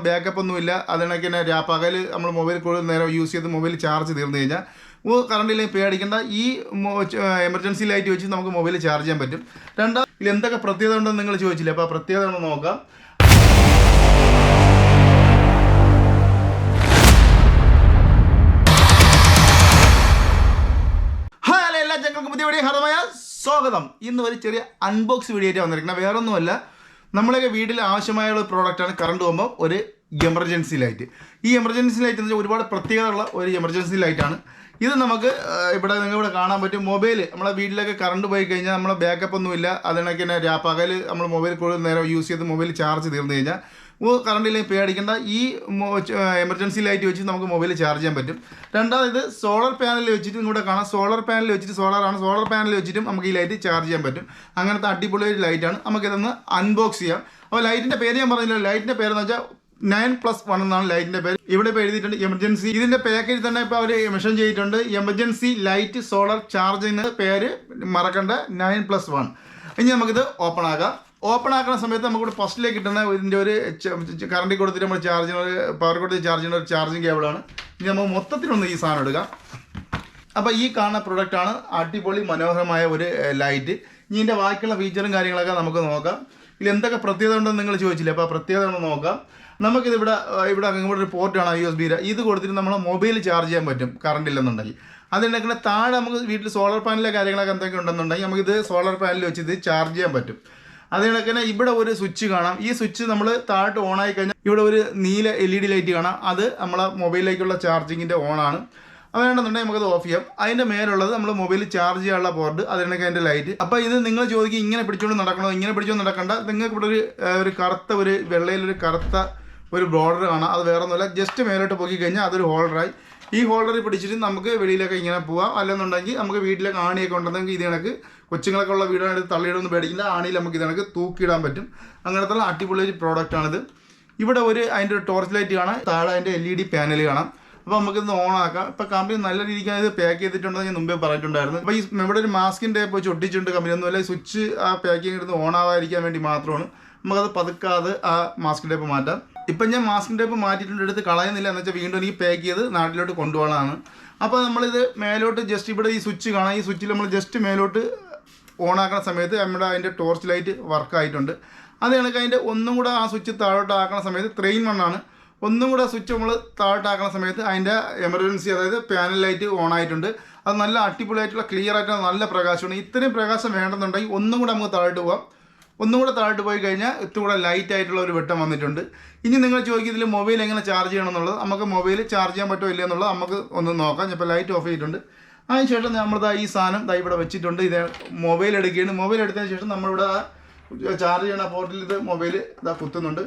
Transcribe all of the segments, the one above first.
Backup ഒന്നുമില്ല. അതിനൊക്കെ തന്നെ പകൽ നമ്മൾ മൊബൈൽ കൂടുതൽ നേരം യൂസ് ചെയ്ത് മൊബൈൽ ചാർജ് തീർന്നു കഴിഞ്ഞാൽ കറണ്ടിലേക്ക് പേടിക്കേണ്ട. ഈ എമർജൻസി ലൈറ്റ് വെച്ച് നമുക്ക് മൊബൈൽ ചാർജ് ചെയ്യാൻ പറ്റും. രണ്ടാമത് ഇതിൽ എന്തൊക്കെ പ്രത്യേകത ഉണ്ടെന്ന് നിങ്ങൾ ചോദിച്ചില്ല. അപ്പോൾ ആ പ്രത്യേകത ഒന്ന് നോക്കാം. ഹായ്, എല്ലാ ചങ്ങൾക്കും പുതിയ വീഡിയോ ഹർമായ സ്വാഗതം. ഇന്ന് ഒരു ചെറിയ അൺബോക്സ് വീഡിയോ ആയിട്ട് വന്നിരിക്കുന്നത്. വേറെ ഒന്നുമല്ല, നമ്മളൊക്കെ വീട്ടിൽ ആവശ്യമായുള്ള ഒരു പ്രോഡക്റ്റാണ് കറണ്ട് പോകുമ്പോൾ ഒരു എമർജൻസി ലൈറ്റ്. ഈ എമർജൻസി ലൈറ്റ് എന്ന് വെച്ചാൽ ഒരുപാട് പ്രത്യേകതയുള്ള ഒരു എമർജൻസി ലൈറ്റാണ്. ഇത് നമുക്ക് നിങ്ങളിവിടെ കാണാൻ പറ്റും. മൊബൈൽ നമ്മളെ വീട്ടിലൊക്കെ കറണ്ട് പോയി കഴിഞ്ഞാൽ നമ്മളെ ബാക്കപ്പ് ഒന്നുമില്ല. അതിനൊക്കെ തന്നെ പകൽ നമ്മൾ മൊബൈൽ കൂടുതൽ നേരം യൂസ് ചെയ്ത് മൊബൈൽ ചാർജ് തീർന്നു കഴിഞ്ഞാൽ കറണ്ടിലേക്ക് പേടിക്കേണ്ട. ഈ എമർജൻസി ലൈറ്റ് വെച്ച് നമുക്ക് മൊബൈൽ ചാർജ് ചെയ്യാൻ പറ്റും. രണ്ടാമത് ഇത് സോളർ പാനൽ വെച്ചിട്ട് ഇവിടെ കാണാം. സോളർ പാനൽ വെച്ചിട്ട് സോളർ പാനൽ വെച്ചിട്ടും നമുക്ക് ഈ ലൈറ്റ് ചാർജ് ചെയ്യാൻ പറ്റും. അങ്ങനത്തെ അടിപൊളി ഒരു ലൈറ്റാണ്. നമുക്കിതൊന്ന് അൺബോക്സ് ചെയ്യാം. അപ്പോൾ ലൈറ്റിൻ്റെ പേര് ഞാൻ പറഞ്ഞില്ല. ലൈറ്റിൻ്റെ പേരെന്ന് വെച്ചാൽ 9+1 എന്നാണ് ലൈറ്റിൻ്റെ പേര്. ഇവിടെ ഇപ്പോൾ എഴുതിയിട്ടുണ്ട് എമർജൻസി. ഇതിൻ്റെ പാക്കേജ് തന്നെ ഇപ്പോൾ അവർ മെൻഷൻ ചെയ്തിട്ടുണ്ട്. എമർജൻസി ലൈറ്റ് സോളർ ചാർജ് എന്ന പേര് മറക്കണ്ട, 9+1. ഇനി നമുക്കിത് ഓപ്പൺ ആക്കാം. ഓപ്പൺ ആക്കുന്ന സമയത്ത് നമുക്കിവിടെ ഫസ്റ്റിലേക്ക് കിട്ടുന്ന ഇതിൻ്റെ ഒരു കറണ്ടിൽ കൊടുത്തിട്ട് നമ്മൾ ചാർജ് ചെയ്യുന്ന പവർ കൊടുത്ത് ചാർജ് ചെയ്യുന്ന ഒരു ചാർജിങ് കേബിളാണ്. ഇനി നമുക്ക് മൊത്തത്തിലൊന്ന് ഈ സാധനം എടുക്കാം. അപ്പോൾ ഈ കാണുന്ന പ്രൊഡക്റ്റാണ് അടിപൊളി മനോഹരമായ ഒരു ലൈറ്റ്. ഇനി ഇതിൻ്റെ ബാക്കിയുള്ള ഫീച്ചറും കാര്യങ്ങളൊക്കെ നമുക്ക് നോക്കാം. ഇതിൽ എന്തൊക്കെ പ്രത്യേകത ഉണ്ടെന്ന് നിങ്ങൾ ചോദിച്ചില്ലേ. അപ്പോൾ ആ പ്രത്യേകത ഒന്ന് നോക്കാം. നമുക്കിത് ഇവിടെ ഒരു പോർട്ടാണ് USB. ഇത് കൊടുത്തിട്ട് നമ്മൾ മൊബൈൽ ചാർജ് ചെയ്യാൻ പറ്റും കറണ്ട് ഇല്ലെന്നുണ്ടെങ്കിൽ. അതിൻ്റെ താഴെ നമുക്ക് വീട്ടിൽ സോളർ പാനലിലെ കാര്യങ്ങളൊക്കെ എന്തൊക്കെ ഉണ്ടെന്നുണ്ടെങ്കിൽ നമുക്കിത് സോളർ പാനലിൽ വെച്ച് ഇത് ചാർജ് ചെയ്യാൻ പറ്റും. അതിനൊക്കെ തന്നെ ഇവിടെ ഒരു സ്വിച്ച് കാണാം. ഈ സ്വിച്ച് നമ്മൾ താഴോട്ട് ഓൺ ആയി കഴിഞ്ഞാൽ ഇവിടെ ഒരു നീല LED ലൈറ്റ് കാണാം. അത് നമ്മളെ മൊബൈലിലേക്കുള്ള ചാർജിങ്ങിൻ്റെ ഓണാണ്. അതുകൊണ്ടെന്നുണ്ടെങ്കിൽ നമുക്കത് ഓഫ് ചെയ്യാം. അതിൻ്റെ മേലുള്ളത് നമ്മൾ മൊബൈൽ ചാർജ് ചെയ്യാനുള്ള പോർട്ട്, അതിനൊക്കെ അതിൻ്റെ ലൈറ്റ്. അപ്പോൾ ഇത് നിങ്ങൾ ചോദിക്കും ഇങ്ങനെ പിടിച്ചുകൊണ്ട് നടക്കണോ? ഇങ്ങനെ പിടിച്ചുകൊണ്ട് നടക്കണ്ട. നിങ്ങൾക്ക് ഇവിടെ ഒരു കറുത്ത ഒരു വെള്ളയിലൊരു കറുത്ത ഒരു ബോർഡർ കാണാം. അത് വേറെ ഒന്നുമില്ല, ജസ്റ്റ് മേലോട്ട് പോയി കഴിഞ്ഞാൽ അതൊരു ഹോൾഡറായി. ഈ ഹോൾഡറിൽ പിടിച്ചിട്ട് നമുക്ക് വെളിയിലൊക്കെ ഇങ്ങനെ പോവാം. അല്ലെന്നുണ്ടെങ്കിൽ നമുക്ക് വീട്ടിലൊക്കെ ആണിയൊക്കെ ഉണ്ടെങ്കിൽ ഇത് കണക്ക് കൊച്ചുങ്ങളൊക്കെ ഉള്ള വീടാണെടുത്ത് തള്ളിയിടൊന്നും പേടിക്കില്ല. ആണിയിൽ നമുക്ക് ഇത് കണക്ക് തൂക്കിയിടാൻ പറ്റും. അങ്ങനത്തെ അടിപൊളി ഒരു പ്രോഡക്റ്റാണിത്. ഇവിടെ അതിൻ്റെ ഒരു ടോർച്ച് ലൈറ്റ് കാണാം. താഴെ അതിൻ്റെ LED പാനൽ കാണാം. അപ്പോൾ നമുക്കിത് ഓൺ ആക്കാം. ഇപ്പോൾ കമ്പനി നല്ല രീതിക്ക് ഇത് പാക്ക് ചെയ്തിട്ടുണ്ടെന്ന് ഞാൻ മുമ്പേ പറഞ്ഞിട്ടുണ്ടായിരുന്നു. അപ്പോൾ ഈ ഇവിടെ ഒരു മാസ്കിൻ്റെ പോയി ഒട്ടിച്ചിട്ടുണ്ട്. കമ്പനി ഒന്നുമില്ല, സ്വിച്ച് ആ പാക്കിങ് എടുത്ത് ഓൺ ആവാതിരിക്കാൻ വേണ്ടി മാത്രമാണ്. നമുക്കത് പതുക്കാതെ ആ മാസ്ക് ടേപ്പ് മാറ്റാം. ഇപ്പം ഞാൻ മാസ്ക് ടേപ്പ് മാറ്റിയിട്ടുണ്ട്, എടുത്ത് കളയുന്നില്ല. എന്ന് വെച്ചാൽ വീണ്ടും എനിക്ക് പാക്ക് ചെയ്ത് നാട്ടിലോട്ട് കൊണ്ടുപോകാനാണ്. അപ്പോൾ നമ്മളിത് മേലോട്ട് ജസ്റ്റ് ഇവിടെ ഈ സ്വിച്ച് കാണാം. ഈ സ്വിച്ചിൽ നമ്മൾ ജസ്റ്റ് മേലോട്ട് ഓൺ ആക്കുന്ന സമയത്ത് അതിൻ്റെ ടോർച്ച് ലൈറ്റ് വർക്കായിട്ടുണ്ട്. അത് കണക്ക് അതിൻ്റെ ഒന്നും കൂടെ ആ സ്വിച്ച് താഴോട്ട് ആക്കുന്ന സമയത്ത് 3-in-1 ആണ്. ഒന്നും കൂടെ സ്വിച്ച് നമ്മൾ താഴോട്ടാക്കുന്ന സമയത്ത് അതിൻ്റെ എമർജൻസി, അതായത് പാനൽ ലൈറ്റ് ഓൺ ആയിട്ടുണ്ട്. അത് നല്ല അടിപൊളിയായിട്ടുള്ള ക്ലിയർ ആയിട്ടുള്ള നല്ല പ്രകാശമാണ്. ഇത്രയും പ്രകാശം വേണമെന്നുണ്ടെങ്കിൽ ഒന്നും കൂടെ നമുക്ക് താഴോട്ട് പോകാം. ഒന്നും കൂടെ താഴോട്ട് പോയി കഴിഞ്ഞാൽ ഇത്തുകൂടെ ലൈറ്റ് ആയിട്ടുള്ള ഒരു വെട്ടം വന്നിട്ടുണ്ട്. ഇനി നിങ്ങൾ ചോദിക്കും ഇതിൽ മൊബൈൽ എങ്ങനെ ചാർജ് ചെയ്യണം എന്നുള്ളത്. നമുക്ക് മൊബൈൽ ചാർജ് ചെയ്യാൻ പറ്റുമോ ഇല്ല എന്നുള്ളത് നമുക്ക് ഒന്ന് നോക്കാം. ഇപ്പോൾ ലൈറ്റ് ഓഫ് ചെയ്തിട്ടുണ്ട്. അതിനുശേഷം നമ്മളിതാ ഈ സാധനം ഇവിടെ വെച്ചിട്ടുണ്ട്. ഇത് മൊബൈൽ എടുക്കുകയാണ്. മൊബൈൽ എടുത്തതിന് ശേഷം നമ്മളിവിടെ ചാർജ് ചെയ്യണ പോർട്ടിൽ ഇത് മൊബൈൽ ഇതാ കുത്തുന്നുണ്ട്.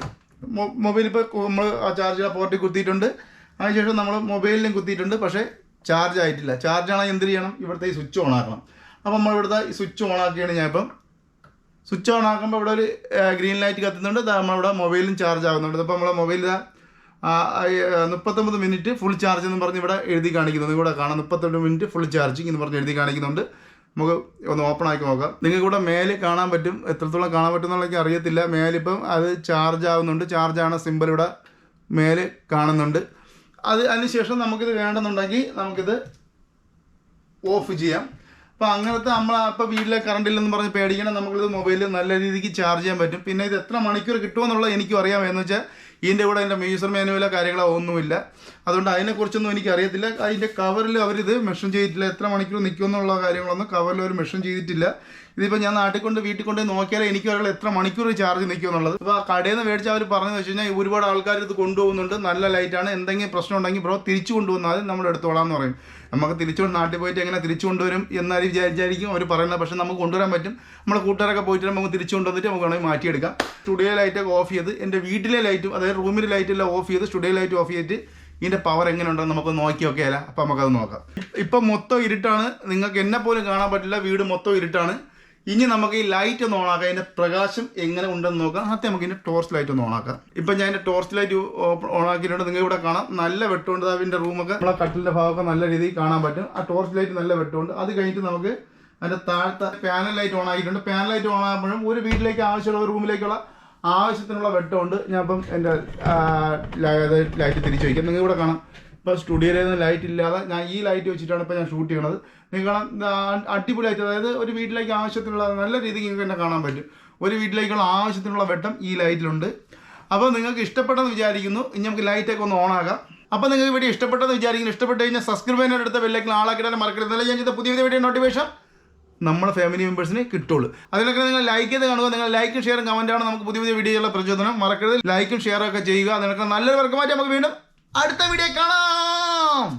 മൊബൈൽ ഇപ്പോൾ നമ്മൾ ആ ചാർജ് ചെയ്യുന്ന പോർട്ടിൽ കുത്തിയിട്ടുണ്ട്. അതിനുശേഷം നമ്മൾ മൊബൈലിലും കുത്തിയിട്ടുണ്ട്. പക്ഷേ ചാർജ് ആയിട്ടില്ല. ചാർജ് ആണെങ്കിൽ എന്ത് ചെയ്യണം? ഇവിടുത്തെ ഈ സ്വിച്ച് ഓൺ ആക്കണം. അപ്പോൾ നമ്മളിവിടുത്തെ ഈ സ്വിച്ച് ഓൺ ആക്കിയാണ് ഞാനിപ്പം. സ്വിച്ച് ഓൺ ആക്കുമ്പോൾ ഇവിടെ ഒരു ഗ്രീൻ ലൈറ്റ് കത്തുന്നുണ്ട്. നമ്മളിവിടെ മൊബൈലും ചാർജ് ആകുന്നുണ്ട്. അപ്പോൾ നമ്മളെ മൊബൈൽ 39 മിനിറ്റ് ഫുൾ ചാർജ് എന്ന് പറഞ്ഞ് ഇവിടെ എഴുതി കാണിക്കുന്നത് ഇവിടെ കാണാം. 39 മിനിറ്റ് ഫുൾ ചാർജിങ് എന്ന് പറഞ്ഞ് എഴുതി കാണിക്കുന്നുണ്ട്. നമുക്ക് ഒന്ന് ഓപ്പൺ ആക്കി നോക്കാം. നിങ്ങൾക്ക് ഇവിടെ മേലെ കാണാൻ പറ്റും. എത്രത്തോളം കാണാൻ പറ്റും എന്നുള്ളത് എനിക്ക് അറിയത്തില്ല. മേലിപ്പം അത് ചാർജ് ആകുന്നുണ്ട്. ചാർജാണ് സിമ്പിൾ ഇവിടെ മേലെ കാണുന്നുണ്ട്. അതിനുശേഷം നമുക്കിത് വേണമെന്നുണ്ടെങ്കിൽ നമുക്കിത് ഓഫ് ചെയ്യാം. അപ്പോൾ അങ്ങനത്തെ ഇപ്പോൾ വീട്ടിലെ കറണ്ടില്ലെന്ന് പറഞ്ഞ് പേടിക്കണം. നമുക്കിത് മൊബൈലിൽ നല്ല രീതിക്ക് ചാർജ് ചെയ്യാൻ പറ്റും. പിന്നെ ഇത് എത്ര മണിക്കൂർ കിട്ടുമെന്നുള്ളത് എനിക്കും അറിയാം. എന്ന് വെച്ചാൽ ഇതിൻ്റെ കൂടെ അതിൻ്റെ യൂസർ മാനുവലോ കാര്യങ്ങളോ ഒന്നുമില്ല. അതുകൊണ്ട് അതിനെക്കുറിച്ചൊന്നും എനിക്കറിയത്തില്ല. അതിൻ്റെ കവറിൽ അവരിത് മെൻഷൻ ചെയ്തിട്ടില്ല. എത്ര മണിക്കൂർ നിൽക്കുമെന്നുള്ള കാര്യങ്ങളൊന്നും കവറിൽ അവർ മെൻഷൻ ചെയ്തിട്ടില്ല. ഇതിപ്പോൾ ഞാൻ വീട്ടിൽ കൊണ്ട് നോക്കിയാലേ എനിക്ക് അറിയാം എത്ര മണിക്കൂർ ചാർജ് നിൽക്കുമെന്നുള്ളത്. അപ്പോൾ ആ കടയിൽ നിന്ന് മേടിച്ച് അവർ പറഞ്ഞതെന്ന് വെച്ച് കഴിഞ്ഞാൽ ഒരുപാട് ആൾക്കാർ ഇത് കൊണ്ടുപോകുന്നുണ്ട്. നല്ല ലൈറ്റാണ്. എന്തെങ്കിലും പ്രശ്നം ഉണ്ടെങ്കിൽ ബ്രോ തിരിച്ചു കൊണ്ടുവന്നാൽ നമ്മൾ എടുത്തോളാം എന്ന് പറയും. നമുക്ക് തിരിച്ചുകൊണ്ട് നാട്ടിൽ പോയിട്ട് എങ്ങനെ തിരിച്ചു കൊണ്ടുവരും എന്നാലും വിചാരിക്കും അവർ പറയുന്നത്. പക്ഷേ നമുക്ക് കൊണ്ടുവരാൻ പറ്റും. നമ്മളെ കൂട്ടുകാരൊക്കെ പോയിട്ട് നമുക്ക് തിരിച്ചു കൊണ്ടുവന്നിട്ട് നമുക്ക് വേണമെങ്കിൽ മാറ്റിയെടുക്കാം. സ്റ്റുഡിയോ ലൈറ്റൊക്കെ ഓഫ് ചെയ്ത് എൻ്റെ വീട്ടിലെ ലൈറ്റും അതായത് റൂമിലെ ലൈറ്റെല്ലാം ഓഫ് ചെയ്ത് സ്റ്റുഡിയോ ലൈറ്റ് ഓഫ് ചെയ്തിട്ട് ഇതിൻ്റെ പവർ എങ്ങനെ ഉണ്ടെന്ന് നമുക്ക് നോക്കി നോക്കിയാല. അപ്പോൾ നമുക്കത് നോക്കാം. ഇപ്പം മൊത്തം ഇരുട്ടാണ്. നിങ്ങൾക്ക് എന്നെ പോലും കാണാൻ പറ്റില്ല. വീട് മൊത്തം ഇരുട്ടാണ്. ഇനി നമുക്ക് ഈ ലൈറ്റ് ഒന്ന് ഓണാക്കാം. അതിൻ്റെ പ്രകാശം എങ്ങനെ ഉണ്ടെന്ന് നോക്കാം. ആദ്യം നമുക്ക് ഇതിൻ്റെ ടോർച്ച് ലൈറ്റ് ഒന്ന് ഓണാക്കാം. ഇപ്പം ഞാൻ എൻ്റെ ടോർച്ച് ലൈറ്റ് ഓണാക്കിയിട്ടുണ്ട്. നിങ്ങൾ ഇവിടെ കാണാം നല്ല വെട്ടമുണ്ട്. അതിൻ്റെ റൂമൊക്കെ നമ്മളെ കട്ടിലിൻ്റെ ഭാഗമൊക്കെ നല്ല രീതിയിൽ കാണാൻ പറ്റും. ആ ടോർച്ച് ലൈറ്റ് നല്ല വെട്ടമുണ്ട്. അത് കഴിഞ്ഞിട്ട് നമുക്ക് അതിൻ്റെ താഴത്തെ പാനൽ ലൈറ്റ് ഓൺ ആക്കിയിട്ടുണ്ട്. പാനൽ ലൈറ്റ് ഓൺ ആകുമ്പോഴും ഒരു വീട്ടിലേക്ക് ആവശ്യമുള്ള ഒരു റൂമിലേക്കുള്ള ആവശ്യത്തിനുള്ള വെട്ടമുണ്ട്. ഞാൻ ഇപ്പം എൻ്റെ ലൈറ്റ് തിരിച്ചു വയ്ക്കാം. നിങ്ങൾ ഇവിടെ കാണാം, ഇപ്പോൾ സ്റ്റുഡിയോയിലൊന്നും ലൈറ്റ് ഇല്ലാതെ ഞാൻ ഈ ലൈറ്റ് വെച്ചിട്ടാണ് ഇപ്പോൾ ഞാൻ ഷൂട്ട് ചെയ്യണത്. നിങ്ങൾ കാണാം അടിപൊളിയായിട്ട്, അതായത് ഒരു വീട്ടിലേക്ക് ആവശ്യത്തിനുള്ള നല്ല രീതിക്ക് നിങ്ങൾക്ക് തന്നെ കാണാൻ പറ്റും. ഒരു വീട്ടിലേക്കുള്ള ആവശ്യത്തിനുള്ള വെട്ടം ഈ ലൈറ്റിലുണ്ട്. അപ്പോൾ നിങ്ങൾക്ക് ഇഷ്ടപ്പെട്ടെന്ന് വിചാരിക്കുന്നു. ഇനി നമുക്ക് ലൈറ്റൊക്കെ ഒന്ന് ഓണാക്കാം. അപ്പോൾ നിങ്ങൾക്ക് വീഡിയോ ഇഷ്ടപ്പെട്ടെന്ന് വിചാരിക്കുന്നു. ഇഷ്ടപ്പെട്ട് കഴിഞ്ഞാൽ സബ്സ്ക്രൈബ് ചെയ്യാൻ അടുത്ത ബെല്ലൈക്കൺ ആളാക്കിടാൻ മറക്കരുത്. എന്നാലും ഞാൻ ചെയ്ത പുതിയ വീഡിയോ നോട്ടിഫിക്കേഷൻ നമ്മുടെ ഫാമിലി മെമ്പേഴ്സിന് കിട്ടുള്ളൂ. അതിനൊക്കെ നിങ്ങൾ ലൈക്ക് ചെയ്ത് കാണുക. നിങ്ങൾ ലൈക്കും ഷെയറും കമൻറ്റാണ് നമുക്ക് പുതിയ വീഡിയോയുള്ള പ്രചോദനം. മറക്കരുത്, ലൈക്കും ഷെയറൊക്കെ ചെയ്യുക. അതിനൊക്കെ നല്ലൊരു വർക്കമായിട്ട് നമുക്ക് വീണ്ടും അടുത്ത വീഡിയോ കാണാം.